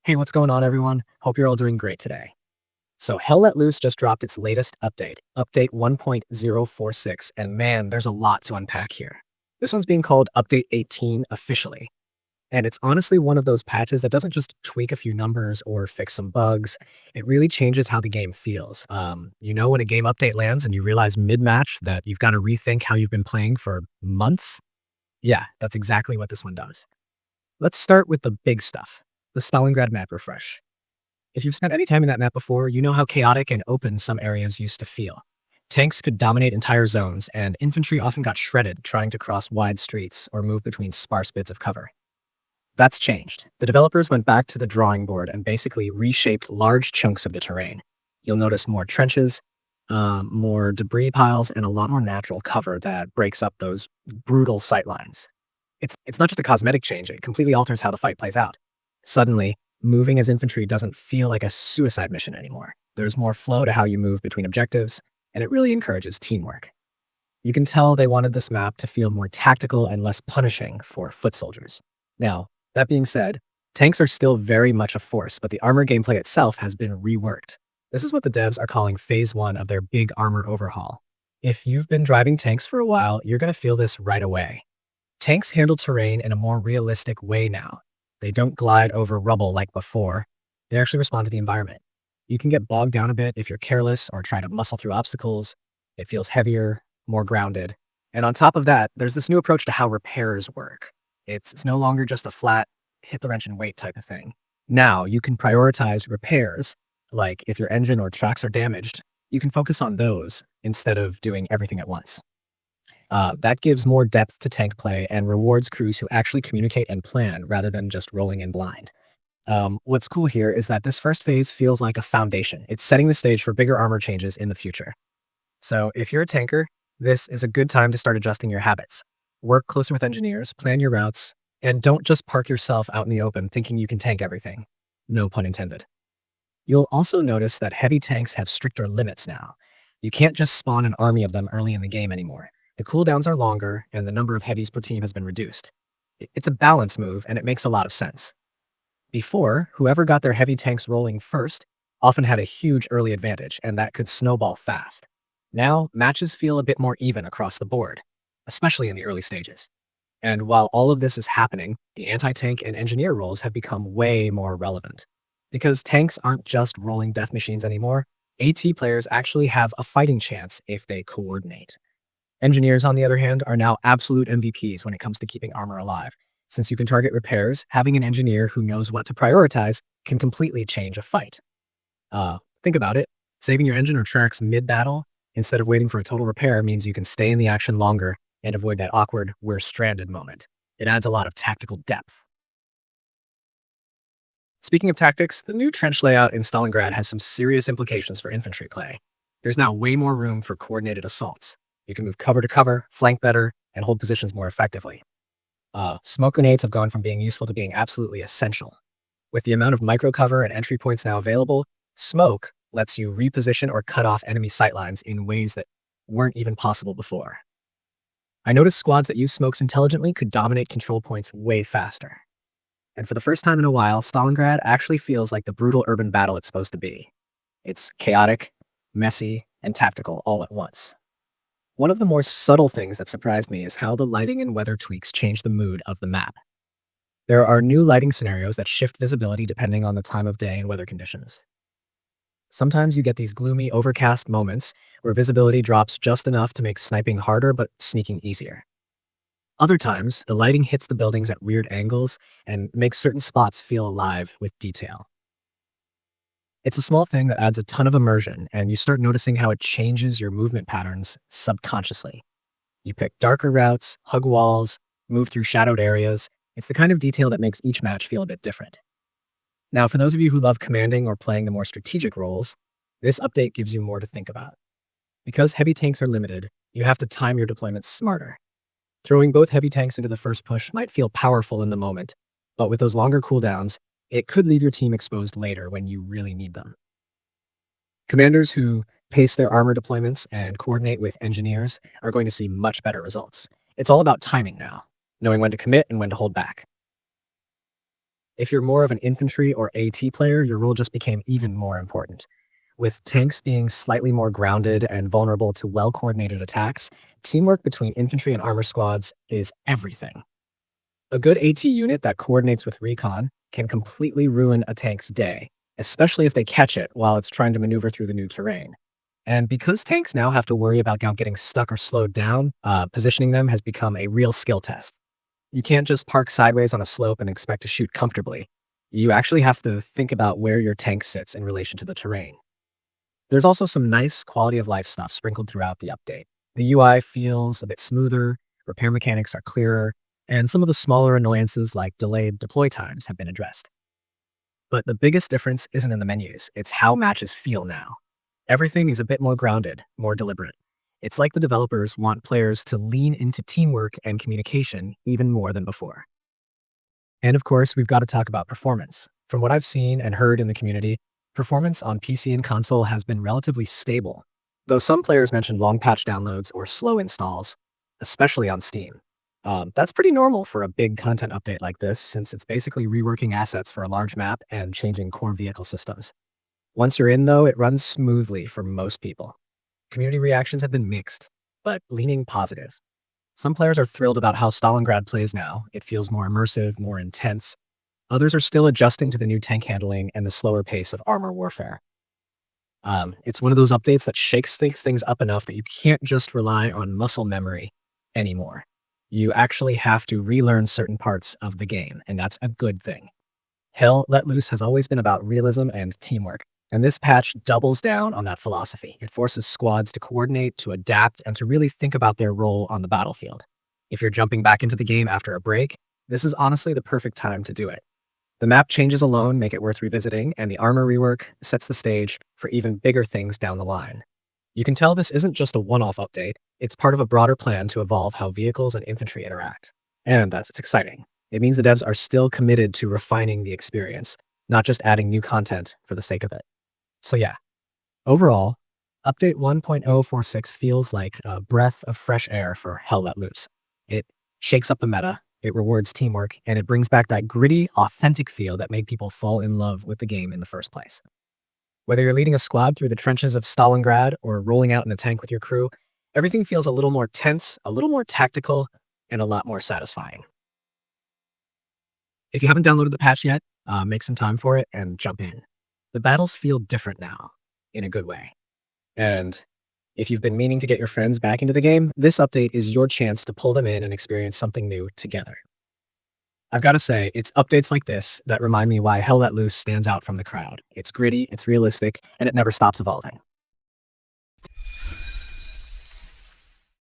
Hey, what's going on, everyone? Hope you're all doing great today. So, Hell Let Loose just dropped its latest update, Update 1.046, and man, there's a lot to unpack here. This one's being called Update 18 officially, and it's honestly one of those patches that doesn't just tweak a few numbers or fix some bugs. It really changes how the game feels. When a game update lands and you realize mid-match that you've got to rethink how you've been playing for months? Yeah, that's exactly what this one does. Let's start with the big stuff, the Stalingrad map refresh. If you've spent any time in that map before, you know how chaotic and open some areas used to feel. Tanks could dominate entire zones, and infantry often got shredded trying to cross wide streets or move between sparse bits of cover. That's changed. The developers went back to the drawing board and basically reshaped large chunks of the terrain. You'll notice more trenches, more debris piles, and a lot more natural cover that breaks up those brutal sightlines. It's not just a cosmetic change, it completely alters how the fight plays out. Suddenly, moving as infantry doesn't feel like a suicide mission anymore. There's more flow to how you move between objectives, and it really encourages teamwork. You can tell they wanted this map to feel more tactical and less punishing for foot soldiers. Now, that being said, tanks are still very much a force, but the armor gameplay itself has been reworked. This is what the devs are calling Phase 1 of their big armor overhaul. If you've been driving tanks for a while, you're going to feel this right away. Tanks handle terrain in a more realistic way now. They don't glide over rubble like before. They actually respond to the environment. You can get bogged down a bit if you're careless or try to muscle through obstacles. It feels heavier, more grounded. And on top of that, there's this new approach to how repairs work. It's no longer just a flat, hit the wrench and wait type of thing. Now you can prioritize repairs, like if your engine or tracks are damaged, you can focus on those instead of doing everything at once. That gives more depth to tank play and rewards crews who actually communicate and plan rather than just rolling in blind. What's cool here is that this first phase feels like a foundation. It's setting the stage for bigger armor changes in the future. So if you're a tanker, this is a good time to start adjusting your habits. Work closer with engineers, plan your routes, and don't just park yourself out in the open thinking you can tank everything. No pun intended. You'll also notice that heavy tanks have stricter limits now. You can't just spawn an army of them early in the game anymore. The cooldowns are longer, and the number of heavies per team has been reduced. It's a balance move, and it makes a lot of sense. Before, whoever got their heavy tanks rolling first often had a huge early advantage, and that could snowball fast. Now, matches feel a bit more even across the board, especially in the early stages. And while all of this is happening, the anti-tank and engineer roles have become way more relevant. Because tanks aren't just rolling death machines anymore, AT players actually have a fighting chance if they coordinate. Engineers, on the other hand, are now absolute MVPs when it comes to keeping armor alive. Since you can target repairs, having an engineer who knows what to prioritize can completely change a fight. Think about it. Saving your engine or tracks mid-battle instead of waiting for a total repair means you can stay in the action longer and avoid that awkward "we're stranded" moment. It adds a lot of tactical depth. Speaking of tactics, the new trench layout in Stalingrad has some serious implications for infantry play. There's now way more room for coordinated assaults. You can move cover to cover, flank better, and hold positions more effectively. Smoke grenades have gone from being useful to being absolutely essential. With the amount of micro cover and entry points now available, smoke lets you reposition or cut off enemy sightlines in ways that weren't even possible before. I noticed squads that use smokes intelligently could dominate control points way faster. And for the first time in a while, Stalingrad actually feels like the brutal urban battle it's supposed to be. It's chaotic, messy, and tactical all at once. One of the more subtle things that surprised me is how the lighting and weather tweaks change the mood of the map. There are new lighting scenarios that shift visibility depending on the time of day and weather conditions. Sometimes you get these gloomy, overcast moments where visibility drops just enough to make sniping harder but sneaking easier. Other times, the lighting hits the buildings at weird angles and makes certain spots feel alive with detail. It's a small thing that adds a ton of immersion, and you start noticing how it changes your movement patterns subconsciously. You pick darker routes, hug walls, move through shadowed areas. It's the kind of detail that makes each match feel a bit different. Now, for those of you who love commanding or playing the more strategic roles, this update gives you more to think about. Because heavy tanks are limited, you have to time your deployments smarter. Throwing both heavy tanks into the first push might feel powerful in the moment, but with those longer cooldowns, it could leave your team exposed later when you really need them. Commanders who pace their armor deployments and coordinate with engineers are going to see much better results. It's all about timing now, knowing when to commit and when to hold back. If you're more of an infantry or AT player, your role just became even more important. With tanks being slightly more grounded and vulnerable to well-coordinated attacks, teamwork between infantry and armor squads is everything. A good AT unit that coordinates with recon can completely ruin a tank's day, especially if they catch it while it's trying to maneuver through the new terrain. And because tanks now have to worry about getting stuck or slowed down, positioning them has become a real skill test. You can't just park sideways on a slope and expect to shoot comfortably. You actually have to think about where your tank sits in relation to the terrain. There's also some nice quality of life stuff sprinkled throughout the update. The UI feels a bit smoother, repair mechanics are clearer, and some of the smaller annoyances like delayed deploy times have been addressed. But the biggest difference isn't in the menus, it's how matches feel now. Everything is a bit more grounded, more deliberate. It's like the developers want players to lean into teamwork and communication even more than before. And of course, we've got to talk about performance. From what I've seen and heard in the community, performance on PC and console has been relatively stable, though some players mentioned long patch downloads or slow installs, especially on Steam. That's pretty normal for a big content update like this, since it's basically reworking assets for a large map and changing core vehicle systems. Once you're in, though, it runs smoothly for most people. Community reactions have been mixed, but leaning positive. Some players are thrilled about how Stalingrad plays now. It feels more immersive, more intense. Others are still adjusting to the new tank handling and the slower pace of armor warfare. It's one of those updates that shakes things up enough that you can't just rely on muscle memory anymore. You actually have to relearn certain parts of the game, and that's a good thing. Hell Let Loose has always been about realism and teamwork, and this patch doubles down on that philosophy. It forces squads to coordinate, to adapt, and to really think about their role on the battlefield. If you're jumping back into the game after a break, this is honestly the perfect time to do it. The map changes alone make it worth revisiting, and the armor rework sets the stage for even bigger things down the line. You can tell this isn't just a one-off update, it's part of a broader plan to evolve how vehicles and infantry interact. And that's exciting. It means the devs are still committed to refining the experience, not just adding new content for the sake of it. So yeah, overall, Update 1.046 feels like a breath of fresh air for Hell Let Loose. It shakes up the meta, it rewards teamwork, and it brings back that gritty, authentic feel that made people fall in love with the game in the first place. Whether you're leading a squad through the trenches of Stalingrad or rolling out in a tank with your crew, everything feels a little more tense, a little more tactical, and a lot more satisfying. If you haven't downloaded the patch yet, make some time for it and jump in. The battles feel different now, in a good way. And if you've been meaning to get your friends back into the game, this update is your chance to pull them in and experience something new together. I've got to say, it's updates like this that remind me why Hell Let Loose stands out from the crowd. It's gritty, it's realistic, and it never stops evolving.